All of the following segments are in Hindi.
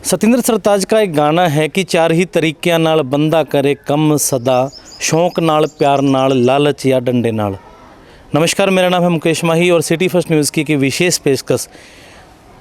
सतिंद्र सरताज का एक गाना है कि चार ही तरीक़िਆਂ नाल बंदा करे कम सदा शौक नाल प्यार नाल लालच या डंडे नाल। नमस्कार, मेरा नाम है मुकेश माही और सिटी फर्स्ट न्यूज़ की विशेष पेशकश।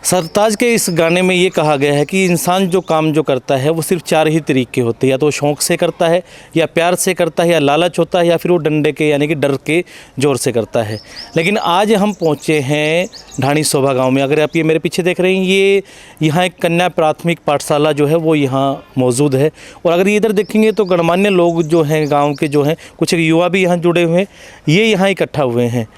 सरताज के इस गाने में ये कहा गया है कि इंसान जो काम जो करता है वो सिर्फ चार ही तरीके होते हैं, या तो शौक़ से करता है, या प्यार से करता है, या लालच होता है, या फिर वो डंडे के यानी कि डर के ज़ोर से करता है। लेकिन आज हम पहुँचे हैं ढाणी शोभा गांव में। अगर आप ये मेरे पीछे देख रहे हैं, ये यहाँ एक कन्या प्राथमिक पाठशाला जो है वो यहाँ मौजूद है। और अगर इधर देखेंगे तो गणमान्य लोग जो हैं गाँव के जो हैं, कुछ युवा भी यहाँ जुड़े हुए हैं, ये यहाँ इकट्ठा हुए हैं।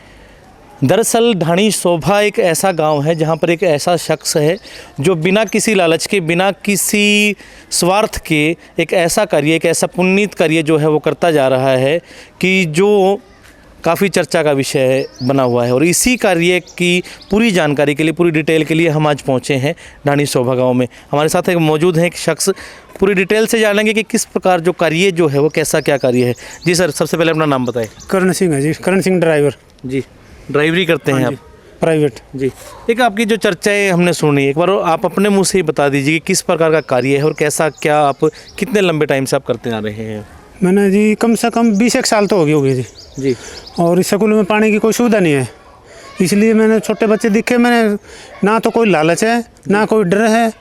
दरअसल ढाणी शोभा एक ऐसा गांव है जहां पर एक ऐसा शख्स है जो बिना किसी लालच के, बिना किसी स्वार्थ के एक ऐसा कार्य, एक ऐसा पुनीत कार्य जो है वो करता जा रहा है कि जो काफ़ी चर्चा का विषय बना हुआ है। और इसी कार्य की पूरी जानकारी के लिए, पूरी डिटेल के लिए हम आज पहुंचे हैं ढाणी शोभा गाँव में। हमारे साथ एक मौजूद है एक शख्स, पूरी डिटेल से जानेंगे कि किस प्रकार जो कार्य जो है वो कैसा क्या कार्य है। जी सर, सबसे पहले अपना नाम बताएं। करण सिंह है जी, करण सिंह ड्राइवर जी। ड्राइवरी करते हैं आप? प्राइवेट जी। एक आपकी जो चर्चाएं हमने सुनी, एक बार आप अपने मुंह से ही बता दीजिए कि किस प्रकार का कार्य है और कैसा क्या, आप कितने लंबे टाइम से आप करते आ रहे हैं? मैंने जी कम से कम 20 साल तो होगी जी। और इस स्कूल में पानी की कोई सुविधा नहीं है, इसलिए मैंने छोटे बच्चे दिखे, मैंने ना तो कोई लालच है ना कोई डर है,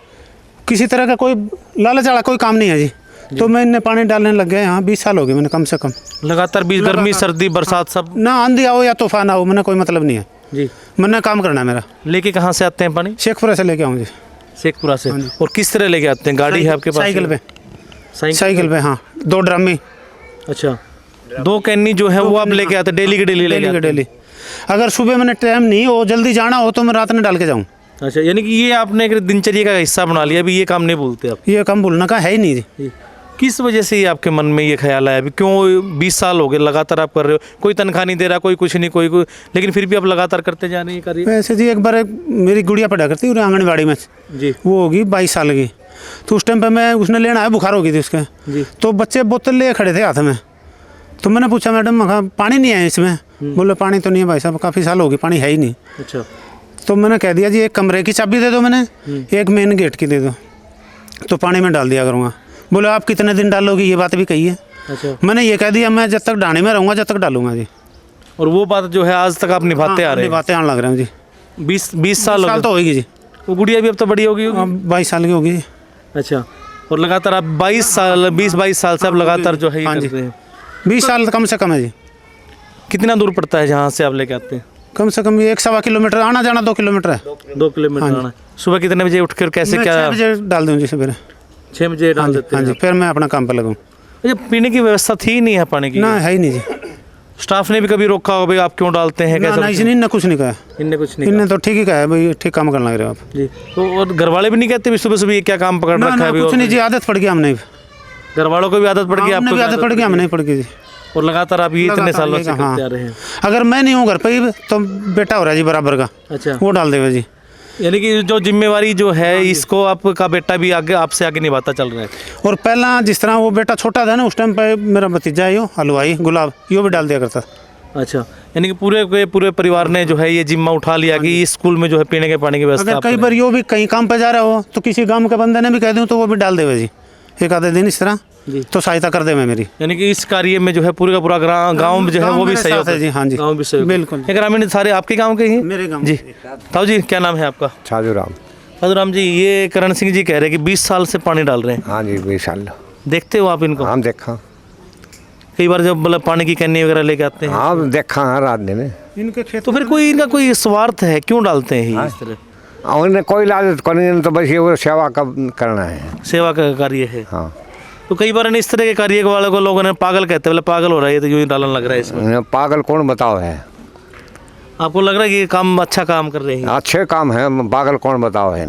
किसी तरह का कोई लालच वाला कोई काम नहीं है जी। तो मैं इन्हें पानी डालने लग गया यहाँ 20 साल हो गए मैंने कम से कम। लगातार गर्मी सर्दी बरसात सब ना, आंधी आओ या तूफान आओ, मैंने कोई मतलब नहीं है जी। मैंने काम करना है मेरा। लेके कहाँ से आते हैं पानी? शेखपुरा से लेके आऊँ जी। शेखपुरा से? और किस तरह लेके आते हैं? गाड़ी है आपके पास? साइकिल पे हाँ, 2 ड्रमी। अच्छा, 2 कैनी जो है वो आप लेके आते हैं डेली के डेली? अगर सुबह मैंने टाइम नहीं हो, जल्दी जाना हो तो मैं रात में डाल के जाऊँ। अच्छा, यानी कि ये आपने एक दिनचर्या का हिस्सा बना लिया, अभी ये काम नहीं भूलते आप? ये काम भूलना का है ही नहीं जी। किस वजह से ये आपके मन में ये ख्याल आया? अभी क्यों 20 साल हो गए लगातार आप कर रहे हो, कोई तनख्वाह नहीं दे रहा, कोई कुछ नहीं, कोई लेकिन फिर भी आप लगातार करते जा रहे हैं कार्य? वैसे जी एक बार मेरी गुड़िया पढ़ा करती है आंगनबाड़ी में जी, वो होगी 22 साल की। तो उस टाइम पे मैं उसने लेना है, बुखार हो गई थी उसके जी। तो बच्चे बोतल ले खड़े थे हाथ में, तो मैंने पूछा मैडम पानी नहीं है इसमें? बोले पानी तो नहीं है भाई साहब, काफ़ी साल हो गई, पानी है ही नहीं। अच्छा, तो मैंने कह दिया जी एक कमरे की चाबी दे दो, मैंने एक मेन गेट की दे दो, तो पानी में डाल दिया करूँगा। बोले आप कितने दिन डालोगे? ये बात भी कही है। अच्छा, मैंने ये कह दिया मैं जब तक ढाणी में रहूँगा जब तक डालूंगा जी। और वो बात जो है आज तक आप निभाते आ रहे हैं? निभाते आने लग रहे हैं जी। 20 साल तो होगी जी। वो गुड़िया भी अब तो बड़ी होगी? 22 साल की होगी जी। अच्छा, और लगातार आप 22 साल से आप लगातार जो है? हाँ जी, 20 साल कम से कम है जी। कितना दूर पड़ता है जहाँ से आप लेके आते हैं? कम से कम 1-1.25 किलोमीटर, आना जाना 2 किलोमीटर है। 2 किलोमीटर आना। सुबह कितने बजे उठ कर कैसे क्या? 6 बजे डाल दूँ जी, सवेरे 6 बजे डाल देते हैं? हाँ जी, फिर मैं अपना काम पर लगूँ। अच्छा, पीने की व्यवस्था थी नहीं है पानी की? ना, है ही नहीं जी। स्टाफ ने भी कभी रोका हो भाई आप क्यों डालते हैं? कैसा? ना, इनने कुछ नहीं कहा। इनने तो ठीक ही कहा है भाई, ठीक काम करने लग रहे हो आप जी। तो और घर वाले भी नहीं कहते भी सुबह सुबह ये क्या काम पकड़ रखा है? कुछ नहीं जी, आदत पड़ गई हमने। घर वालों को भी आदत पड़ गई, आपको भी आदत पड़ गई, हमने पड़ गई जी। और लगातार आप ये इतने सालों से करते आ रहे हैं? अगर मैं नहीं हूँ घर पे तो बेटा हो रहा है जी बराबर का। अच्छा, वो डाल देगा जी। यानी कि जो जिम्मेवारी जो है इसको आपका बेटा भी आगे आपसे आगे निभाता चल रहा है? और पहला जिस तरह वो बेटा छोटा था ना, उस टाइम पे मेरा भतीजा है यो हलवाई गुलाब, यो भी डाल दिया करता। अच्छा, यानी कि पूरे परिवार ने जो है ये जिम्मा उठा लिया कि इस स्कूल में जो है पीने के पानी की व्यवस्था। अगर कई बार यो भी कहीं काम पे जा रहा हो तो किसी गाँव के बंदे ने भी कह दूँ तो वो भी डाल देगा जी, एक आधे दिन इस तरह जी। तो सहायता कर दे मैं मेरी। यानी कि इस कार्य में जो है पूरा का पूरा गांव जो है वो भी सहयोग है जी। हाँ जी, गांव भी सहयोग बिल्कुल। ग्रामीण सारे आपके गांव के ही? मेरे गांव जी। ताऊ जी, क्या नाम है आपका? साधुराम जी, ये करण सिंह जी कह रहे हैं कि 20 साल से पानी डाल रहे हैं? हाँ जी, 20 साल। देखते हो आप इनको? हम देखा कई बार जब मतलब पानी की कैनी वगैरह लेके आते हैं? हाँ देखा है रात दिन इनके खेत। तो फिर कोई इनका कोई स्वार्थ है, क्यों डालते हैं इस तरह? उन्हें कोई लालच करनी, तो बस ये सेवा करना है, सेवा का कार्य है। हाँ। तो कई बार इस तरह के कार्य वाले को लोगों ने पागल कहते हैं, बोले पागल हो रहा है तो यूँ ही डालने लग रहा है इसमें। पागल कौन बताओ है? आपको लग रहा है कि ये काम अच्छा काम कर रहे हैं? अच्छे काम है, पागल कौन बताओ है?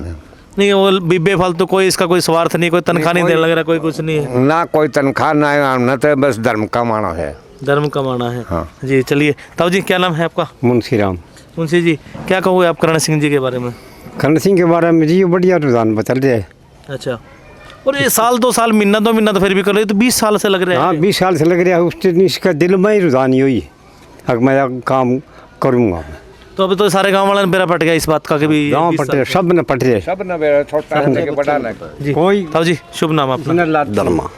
नहीं, वो बेफालतू कोई इसका कोई स्वार्थ नहीं, कोई तनख्वाह नहीं देने लग रहा, कोई कुछ नहीं है? ना कोई तनख्वाह ना, तो बस धर्म कमाना है। धर्म कमाना है। हाँ जी। चलिए ताऊ जी, क्या नाम है आपका? मुंशी राम। मुंशी जी, क्या कहोगे आप करण सिंह जी के बारे में? करण सिंह के बारे में जी बढ़िया रुझान बचल रहा है। अच्छा, और ये साल 2 साल महीना तो फिर भी कर रहे तो 20 साल से लग रहा है? हाँ, 20 साल से लग रहा है। उसके दिल में ही रुझान ही हुई, मैं काम करूँगा। तो अभी तो सारे गांव वाले ने बेरा पट गया इस बात का कि भी गाँव पटे सब ने पटे सब ना बेरा छोटा है कि बड़ा ना जी कोई ताऊ जी शुभ नाम अपना? धर्मा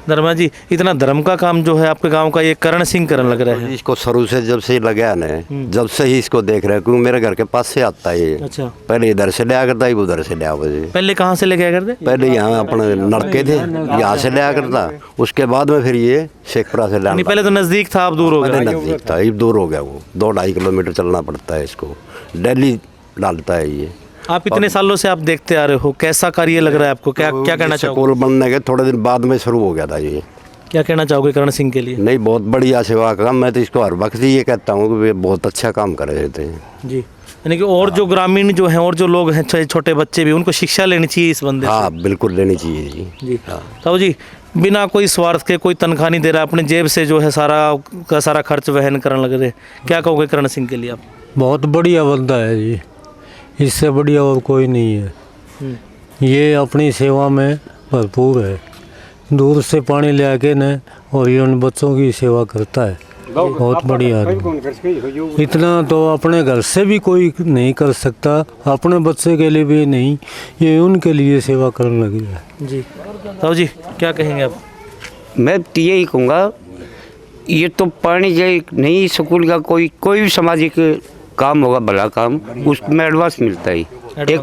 धर्मा जी, इतना धर्म का काम जो है आपके गांव का ये करण सिंह करने लग रहे हैं। इसको शुरू से जब से लगा ना, जब से ही इसको देख रहे हैं, क्योंकि मेरे घर के पास से आता है ये। अच्छा, पहले इधर से लिया करता है, उधर से लिया बजे। पहले कहाँ से लेके आया करते? पहले यहाँ अपने लड़के थे, यहाँ से लिया करता, उसके बाद में फिर ये शेखपुरा से नहीं, लिया। पहले तो नजदीक था, अब दूर हो पहले गया। नजदीक था, अब दूर हो गया वो। 2-2.5 किलोमीटर चलना पड़ता है इसको, डेली डालता है ये। आप इतने सालों से आप देखते आ रहे हो, कैसा कार्य लग रहा है आपको? क्या क्या कहना चाहोगे? स्कूल बनने के थोड़े दिन बाद में शुरू हो गया था ये। क्या कहना चाहोगे करण सिंह के लिए? नहीं, बहुत बढ़िया सेवा का काम। मैं तो इसको हर वक्त ही ये कहता हूँ कि वे बहुत अच्छा काम कर रहे थे जी। यानी कि और जो ग्रामीण जो हैं और जो लोग हैं, छोटे बच्चे भी, उनको शिक्षा लेनी चाहिए इस बंदे से। हाँ, बिल्कुल लेनी चाहिए जी। जी ताऊ जी, बिना कोई स्वार्थ के, कोई तनख्वाह नहीं दे रहा, अपने जेब से जो है सारा का सारा खर्च वहन करने लग रहे, क्या कहोगे करण सिंह के लिए आप? बहुत बढ़िया बंदा है जी, इससे बढ़िया और कोई नहीं है। ये अपनी सेवा में भरपूर है, दूर से पानी ले आके न और ये उन बच्चों की सेवा करता है। बहुत बढ़िया आदमी। इतना तो अपने घर से भी कोई नहीं कर सकता, अपने बच्चे के लिए भी नहीं, ये उनके लिए सेवा करने लगी है। जी ताऊ जी, क्या कहेंगे आप? मैं तो यही कहूँगा, ये तो पानी जो नहीं, स्कूल का कोई भी सामाजिक काम होगा, भला काम, उसमें एडवांस मिलता है। एक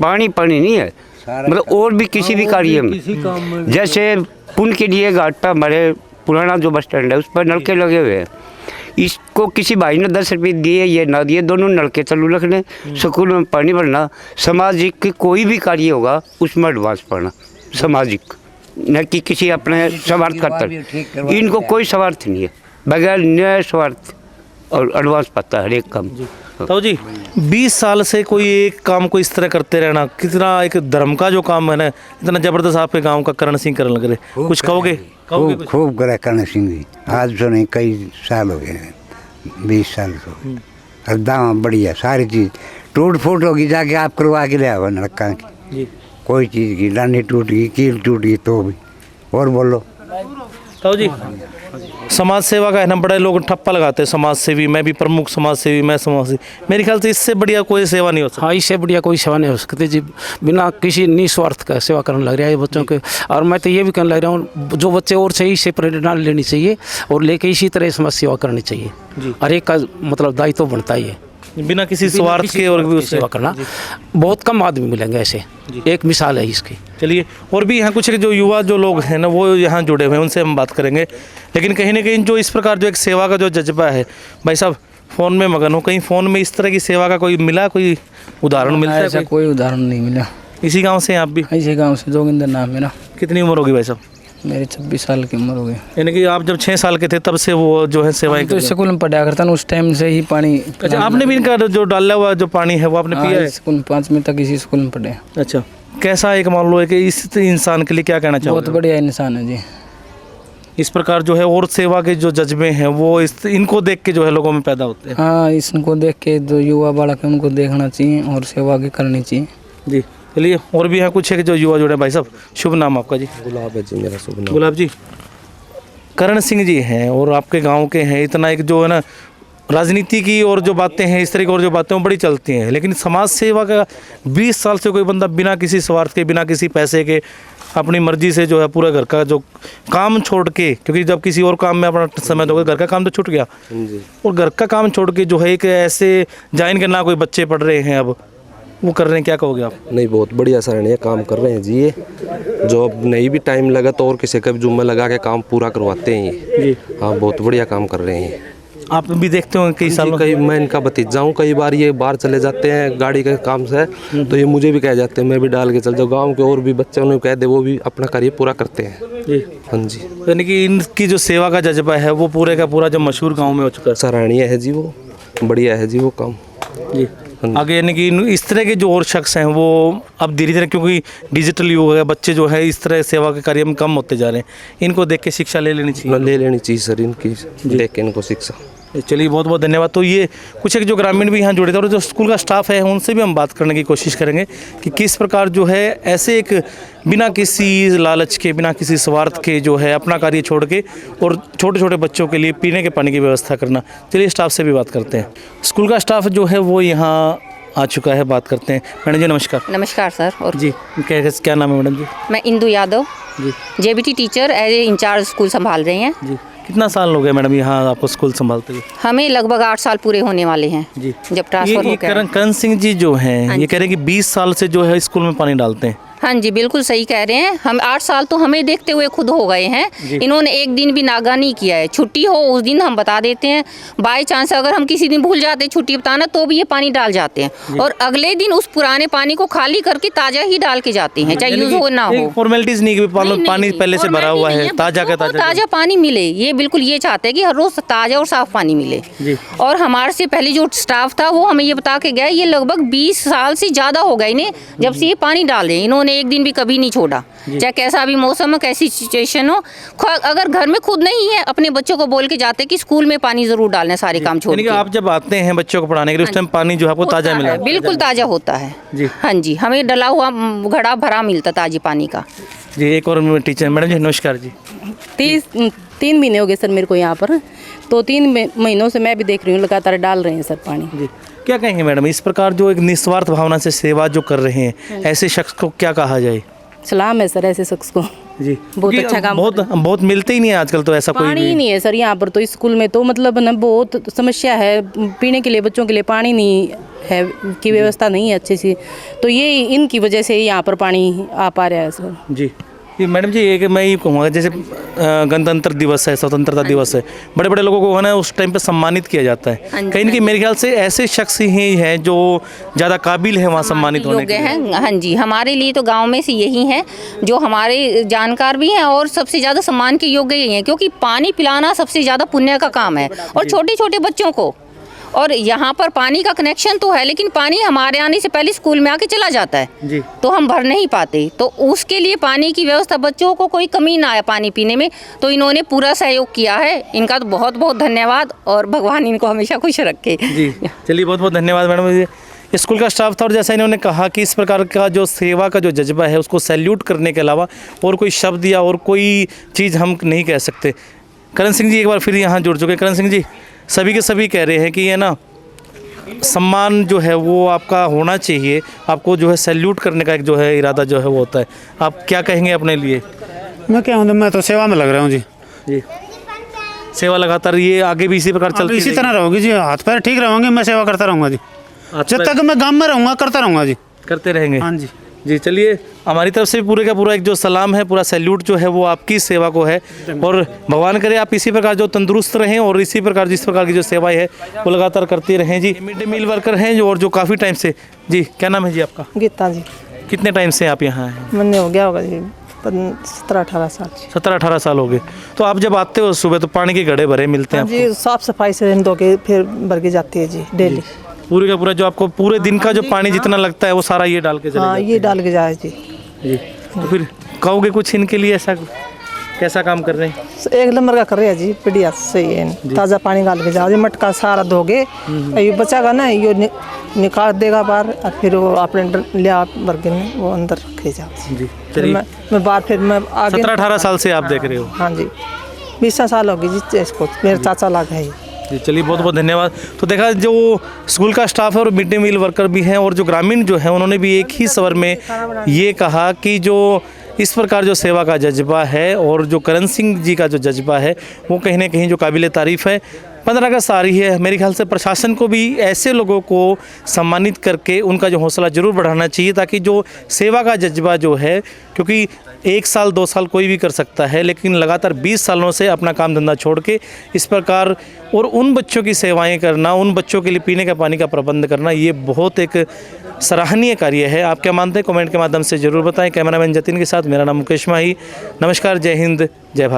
पानी नहीं है, मतलब और भी किसी भी कार्य में, जैसे पुल के लिए घाट पर हमारे पुराना जो बस स्टैंड है उस पर नलके लगे हुए हैं। इसको किसी भाई ने 10 रुपये दिए, ये ना दिए, दोनों नलके चालू रखने, स्कूल में पानी भरना, सामाजिक कोई भी कार्य होगा उसमें एडवांस पड़ना, सामाजिक, न कि किसी अपने स्वार्थ खातर। इनको कोई स्वार्थ नहीं है, बगैर न्याय स्वार्थ और एडवांस पाता है हर एक काम। ताऊ जी, 20 साल से कोई एक काम को इस तरह करते रहना, कितना एक धर्म का जो काम है ना, इतना जबरदस्त आपके गांव का करण सिंह करने लग रहे, कुछ कहोगे? खूब करा करण सिंह जी, आज तो नहीं कई साल हो गए, 20 साल तो एकदम बढ़िया। सारी चीज़ टूट फूट होगी, जाके आप करवा के ले आओ नलका की, कोई चीज़ की डांडी टूट गई, कील टूट गई तो भी। और बोलो ताऊ जी, समाज सेवा का है ना, बड़े लोग ठप्पा लगाते हैं, समाज सेवी, मैं भी प्रमुख समाज सेवी, मैं समाज सेवी। मेरे ख्याल से इससे बढ़िया कोई सेवा नहीं हो सकती। हाँ, इससे बढ़िया कोई सेवा नहीं हो सकती जी, बिना किसी निस्वार्थ का सेवा करने लग रहा है बच्चों के। और मैं तो ये भी कहने लग रहा हूँ, जो बच्चे और सही इससे प्रेरणा लेनी चाहिए और लेके इसी तरह समाज सेवा करनी चाहिए जी। हर एक का मतलब दायित्व तो बनता ही है, बिना किसी स्वार्थ के और भी सेवा करना। बहुत कम आदमी मिलेंगे ऐसे, एक मिसाल है इसकी। चलिए, और भी यहाँ कुछ जो युवा जो लोग हैं ना, वो यहाँ जुड़े हुए हैं, उनसे हम बात करेंगे। लेकिन कहीं ना कहीं जो इस प्रकार जो एक सेवा का जो जज्बा है, भाई साहब फ़ोन में मगन हो, कहीं फ़ोन में इस तरह की सेवा का कोई मिला, कोई उदाहरण मिलता है? ऐसा कोई उदाहरण नहीं मिला। इसी गाँव से हैं आप भी? इसी गाँव से, जोगिंदर नाम मेरा। कितनी उम्र होगी भाई साहब? मेरी 26 साल की उम्र हो गई। यानी कि आप जब 6 साल के थे तब से वो जो है सेवाएं तो स्कूल में पढ़ा करता ना, उस टाइम से ही पानी। अच्छा, आपने भी इनका जो डाला हुआ जो पानी है वो आपने पिया है? स्कूल 5वीं तक इसी स्कूल में पढ़े। अच्छा, कैसा एक मान लो है कि इस इंसान के लिए क्या कहना चाहोगे? बहुत बढ़िया इंसान है जी। इस प्रकार जो है और सेवा के जो जज्बे हैं वो इनको देख के जो है लोगों में पैदा होते हैं। हाँ, इसको देख के जो युवा बालक है उनको देखना चाहिए और सेवा की करनी चाहिए जी। चलिए, और भी यहाँ कुछ है कि जो युवा जुड़े। भाई साहब, शुभ नाम आपका जी? गुलाब है जी, मेरा शुभ नाम। गुलाब जी, करण सिंह जी हैं और आपके गांव के हैं, इतना एक जो है ना राजनीति की और जो बातें हैं, इस तरह की और जो बातें वो बड़ी चलती हैं, लेकिन समाज सेवा का 20 साल से कोई बंदा बिना किसी स्वार्थ के, बिना किसी पैसे के, अपनी मर्जी से जो है पूरा घर का जो काम छोड़ के, क्योंकि जब किसी और काम में अपना समय दोगे, घर का काम तो छूट गया, और घर का काम छोड़ के जो है एक ऐसे जाइन के ना कोई बच्चे पढ़ रहे हैं, अब वो कर रहे हैं, क्या कहोगे आप? नहीं, बहुत बढ़िया सराहनीय काम कर रहे हैं जी। ये जो अब नहीं भी टाइम लगा तो और किसी का भी जुम्मा लगा के काम पूरा करवाते हैं ये। हाँ, बहुत बढ़िया काम कर रहे हैं। आप भी देखते हो कई सालों? कई मैं इनका भतीजा हूँ, कई बार ये बाहर चले जाते हैं गाड़ी के काम से, तो ये मुझे भी कह जाते हैं मैं भी डाल के चल जाऊँ। गाँव के और भी बच्चे उन्हें कह दे, वो भी अपना कार्य पूरा करते हैं जी। हाँ जी, यानी कि इनकी जो सेवा का जज्बा है वो पूरे का पूरा जो मशहूर गाँव में हो चुका है। सराहनीय है जी, वो बढ़िया है जी वो काम जी। आगे यानी कि इस तरह के जो और शख्स हैं वो अब धीरे धीरे, क्योंकि डिजिटल युग है, बच्चे जो है इस तरह सेवा के कार्य में कम होते जा रहे हैं, इनको देख के शिक्षा ले लेनी चाहिए। ले लेनी चाहिए सर, इनकी देख के इनको शिक्षा। चलिए बहुत बहुत धन्यवाद। तो ये कुछ एक जो ग्रामीण भी यहाँ जुड़े थे और जो स्कूल का स्टाफ है उनसे भी हम बात करने की कोशिश करेंगे कि किस प्रकार जो है ऐसे एक बिना किसी लालच के, बिना किसी स्वार्थ के जो है अपना कार्य छोड़ के और छोटे छोटे बच्चों के लिए पीने के पानी की व्यवस्था करना। चलिए स्टाफ से भी बात करते हैं। स्कूल का स्टाफ जो है वो यहाँ आ चुका है, बात करते हैं। मैडम जी नमस्कार। नमस्कार सर। और जी क्या नाम है मैडम जी? मैं Indu Yadav ji, JBT teacher as a incharge school संभाल रहे हैं जी। कितना साल हो गए मैडम यहाँ आपको स्कूल संभालते हुए? हमें लगभग 8 साल पूरे होने वाले हैं जी। जब ट्रांसफर हो गया। करण सिंह जी जो हैं ये कह रहे हैं कि 20 साल से जो है स्कूल में पानी डालते हैं। हाँ जी बिल्कुल सही कह रहे हैं। हम 8 साल तो हमें देखते हुए खुद हो गए हैं। इन्होंने एक दिन भी नागा नहीं किया है। छुट्टी हो उस दिन हम बता देते हैं, बाई चांस अगर हम किसी दिन भूल जाते हैं छुट्टी बताना तो भी ये पानी डाल जाते हैं और अगले दिन उस पुराने पानी को खाली करके ताज़ा ही डाल के जाते हैं, चाहे यूज हो ना हो। फॉर्मेलिटीज नहीं कि पानी पहले से भरा हुआ है, ताज़ा का ताज़ा पानी मिले, ये बिल्कुल ये चाहते हैं कि हर रोज़ ताज़ा और साफ़ पानी मिले। और हमारे से पहले जो स्टाफ था वो हमें ये बता के गया, ये लगभग 20 साल से ज़्यादा हो गए इन्हें जब से ये पानी डाल रहे हैं। इन्होंने एक दिन भी कभी नहीं छोड़ा, चाहे कैसा भी मौसम हो, कैसी सिचुएशन हो। अगर घर में खुद नहीं है अपने बच्चों को बोल के जाते कि स्कूल में पानी जरूर डालना है, सारे काम छोड़ के। आप जब आते हैं बच्चों को पढ़ाने के लिए उस टाइम पानी जो है आपको ताज़ा मिला? बिल्कुल ताज़ा होता है जी। हाँ जी, हमें डला हुआ घड़ा भरा मिलता ताज़ा पानी का। जी एक और टीचर मैडम जी नमस्कार जी। 3 महीने हो गए सर मेरे को यहाँ पर, तो 3 महीनों से मैं भी देख रही हूँ लगातार डाल रहे हैं सर पानी। जी क्या कहेंगे मैडम, इस प्रकार जो एक निस्वार्थ भावना से सेवा जो कर रहे हैं ऐसे शख्स को क्या कहा जाए? सलाम है सर ऐसे शख्स को। जी बहुत अच्छा काम। बहुत मिलते ही नहीं है आजकल तो ऐसा कोई पानी ही नहीं है सर यहाँ पर। तो स्कूल में तो मतलब ना बहुत समस्या है, पीने के लिए बच्चों के लिए पानी नहीं है की व्यवस्था नहीं है अच्छी सी, तो ये इनकी वजह से यहाँ पर पानी आ पा रहा है सर। जी ये मैडम जी एक मैं ये कहूँगा जैसे गणतंत्र दिवस है, स्वतंत्रता दिवस है, बड़े बड़े लोगों को है ना उस टाइम पे सम्मानित किया जाता है। कहीं ना कहीं मेरे ख्याल से ऐसे शख्स ही हैं जो ज़्यादा काबिल है वहाँ सम्मानित होने के लिए। हाँ जी, हमारे लिए तो गांव में से यही हैं जो हमारे जानकार भी हैं और सबसे ज़्यादा सम्मान के योग्य ही हैं, क्योंकि पानी पिलाना सबसे ज़्यादा पुण्य का काम है और छोटे छोटे बच्चों को। और यहाँ पर पानी का कनेक्शन तो है लेकिन पानी हमारे आने से पहले स्कूल में आके चला जाता है जी। तो हम भर नहीं पाते, तो उसके लिए पानी की व्यवस्था, बच्चों को कोई कमी ना आए पानी पीने में, तो इन्होंने पूरा सहयोग किया है। इनका तो बहुत बहुत धन्यवाद और भगवान इनको हमेशा खुश रखे। जी चलिए बहुत बहुत धन्यवाद मैडम। ये स्कूल का स्टाफ था और जैसा इन्होंने कहा कि इस प्रकार का जो सेवा का जो जज्बा है उसको सैल्यूट करने के अलावा और कोई शब्द या और कोई चीज़ हम नहीं कह सकते। करण सिंह जी एक बार फिर यहाँ जुड़ चुके। करण सिंह जी सभी के सभी कह रहे हैं कि ये ना सम्मान जो है वो आपका होना चाहिए, आपको जो है सैल्यूट करने का एक जो है इरादा जो है वो होता है। आप क्या कहेंगे अपने लिए? मैं क्या हूँ, मैं तो सेवा में लग रहा हूँ जी। जी सेवा लगातार ये आगे भी इसी प्रकार चलती इसी तरह रहोगी जी, हाथ पैर ठीक रहेंगे, मैं सेवा करता रहूँगा जी, जब तक मैं गाँव में रहूँगा करता रहूँगा जी, करते रहेंगे। हाँ जी। जी चलिए हमारी तरफ से पूरे का पूरा एक जो सलाम है, पूरा सैल्यूट जो है वो आपकी सेवा को है और भगवान करे आप इसी प्रकार जो तंदुरुस्त रहें और इसी प्रकार जिस प्रकार की जो सेवाएं है वो लगातार करती रहें। जी मिड डे मील वर्कर हैं जो और जो काफ़ी टाइम से। जी क्या नाम है जी आपका? गीता जी। कितने टाइम से आप यहाँ हैं? मैंने हो गया होगा जी 17-18 साल। 17-18 साल हो गए। तो आप जब आते हो सुबह तो पानी के घड़े भरे मिलते हैं जी, साफ सफाई से धो के फिर भर के जाती है जी डेली। पूरे का पूरा जो आपको पूरे दिन का जो पानी जितना लगता है वो सारा ये डाल के चले हाँ ये डाल के जाए जी। जी तो फिर कहोगे कुछ इनके लिए ऐसा कैसा काम कर रहे हैं? एक नंबर का कर रहे हैं जी, बढ़िया सही है। ताज़ा पानी डाल के जाओ जी, मटका सारा धोगे, ये बचागा ना ये निकाल देगा बाहर और फिर वो अपने लिया भर के वो अंदर रखे जाओ जी। फिर मैं बाहर फिर मैं आगे 17-18 साल से आप देख रहे हो? हाँ जी 20 साल हो गई जी इसको, मेरे चाचा लगा है जी। चलिए बहुत बहुत धन्यवाद। तो देखा जो स्कूल का स्टाफ है और मिड डे मील वर्कर भी हैं और जो ग्रामीण जो हैं उन्होंने भी एक ही स्वर में ये कहा कि जो इस प्रकार जो सेवा का जज्बा है और जो करण सिंह जी का जो जज्बा है वो कहीं ना कहीं जो काबिल तारीफ़ है। 15 अगस्त आ रही है, मेरे ख्याल से प्रशासन को भी ऐसे लोगों को सम्मानित करके उनका जो हौसला ज़रूर बढ़ाना चाहिए ताकि जो सेवा का जज्बा जो है, क्योंकि 1 साल 2 साल कोई भी कर सकता है लेकिन लगातार 20 सालों से अपना काम धंधा छोड़ के इस प्रकार और उन बच्चों की सेवाएं करना, उन बच्चों के लिए पीने का पानी का प्रबंध करना, ये बहुत एक सराहनीय कार्य है। आप क्या मानते हैं कमेंट के माध्यम से ज़रूर बताएं। कैमरामैन जतिन के साथ मेरा नाम मुकेश माही। नमस्कार, जय हिंद, जय भारत।